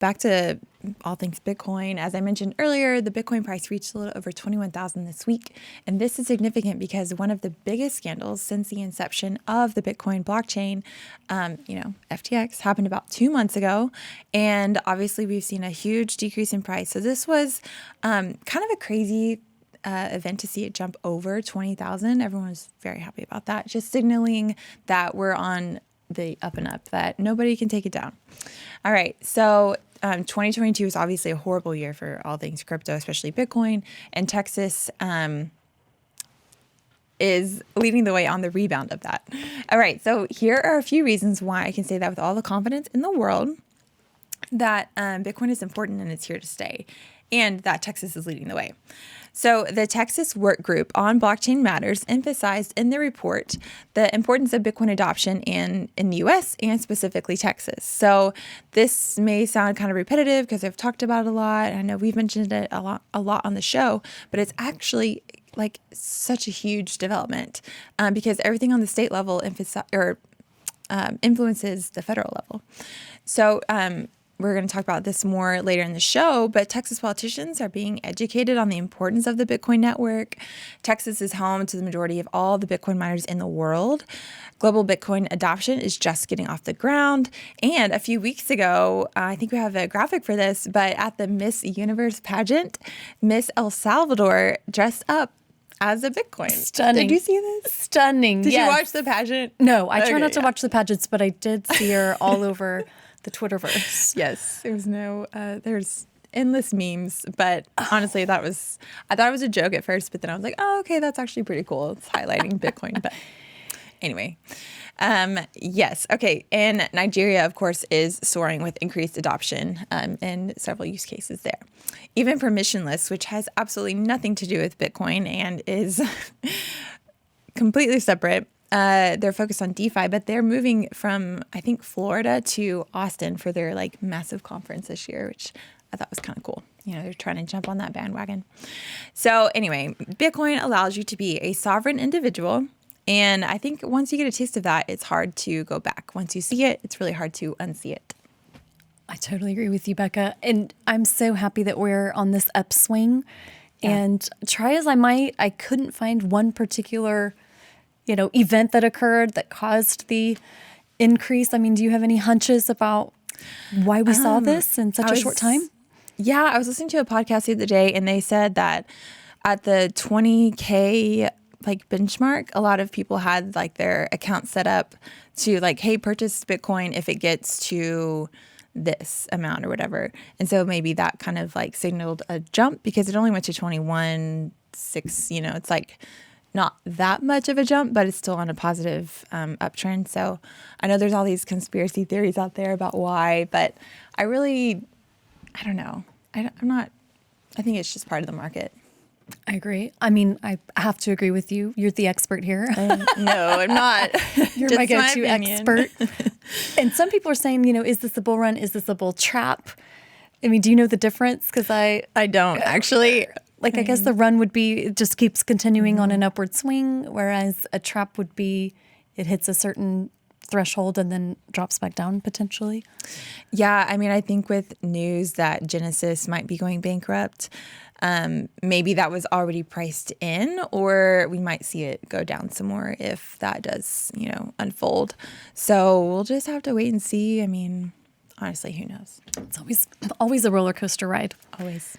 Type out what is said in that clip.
back to all things Bitcoin. As I mentioned earlier, the Bitcoin price reached a little over 21,000 this week. And this is significant because one of the biggest scandals since the inception of the Bitcoin blockchain, FTX, happened about 2 months ago. And obviously, we've seen a huge decrease in price. So this was kind of a crazy event to see it jump over 20,000. Everyone was very happy about that, just signaling that we're on the up and up, that nobody can take it down. All right, so 2022 is obviously a horrible year for all things crypto, especially Bitcoin, and Texas is leading the way on the rebound of that. All right, so here are a few reasons why I can say that with all the confidence in the world that Bitcoin is important and it's here to stay, and that Texas is leading the way. So the Texas Work Group on Blockchain Matters emphasized in the report the importance of Bitcoin adoption in the U.S. and specifically Texas. So this may sound kind of repetitive because I've talked about it a lot. I know we've mentioned it a lot on the show, but it's actually like such a huge development because everything on the state level influences the federal level. So we're going to talk about this more later in the show, but Texas politicians are being educated on the importance of the Bitcoin network. Texas is home to the majority of all the Bitcoin miners in the world. Global Bitcoin adoption is just getting off the ground. And a few weeks ago, I think we have a graphic for this, but at the Miss Universe pageant, Miss El Salvador dressed up as a Bitcoin. Stunning. Did you see this? Stunning. Did you watch the pageant? No, I try not to watch the pageants, but I did see her all over the Twitterverse. Yes, there was there's endless memes, but honestly, I thought it was a joke at first, but then I was like, oh, okay, that's actually pretty cool. It's highlighting Bitcoin, but anyway. Yes. Okay. And Nigeria, of course, is soaring with increased adoption in several use cases there. Even permissionless, which has absolutely nothing to do with Bitcoin and is completely separate. They're focused on DeFi, but they're moving from, I think, Florida to Austin for their like massive conference this year, which I thought was kind of cool. You know, they're trying to jump on that bandwagon. So anyway, Bitcoin allows you to be a sovereign individual. And I think once you get a taste of that, it's hard to go back. Once you see it, it's really hard to unsee it. I totally agree with you, Becca. And I'm so happy that we're on this upswing. Yeah. And try as I might, I couldn't find one particular event that occurred that caused the increase. I mean, do you have any hunches about why we saw this in such a short time? Yeah, I was listening to a podcast the other day, and they said that at the 20K benchmark, a lot of people had their account set up to hey, purchase Bitcoin if it gets to this amount or whatever. And so maybe that kind of signaled a jump because it only went to 21.6. It's not that much of a jump, but it's still on a positive uptrend. So I know there's all these conspiracy theories out there about why, but I don't know. I think it's just part of the market. I agree. I mean, I have to agree with you. You're the expert here. No, I'm not. You're my go-to expert. And some people are saying, is this a bull run? Is this a bull trap? I mean, do you know the difference? Because I don't actually. I guess the run would be it just keeps continuing on an upward swing, whereas a trap would be it hits a certain threshold and then drops back down potentially. Yeah, I mean, I think with news that Genesis might be going bankrupt, maybe that was already priced in, or we might see it go down some more if that does, unfold. So we'll just have to wait and see. I mean, honestly, who knows? It's always a roller coaster ride. Always.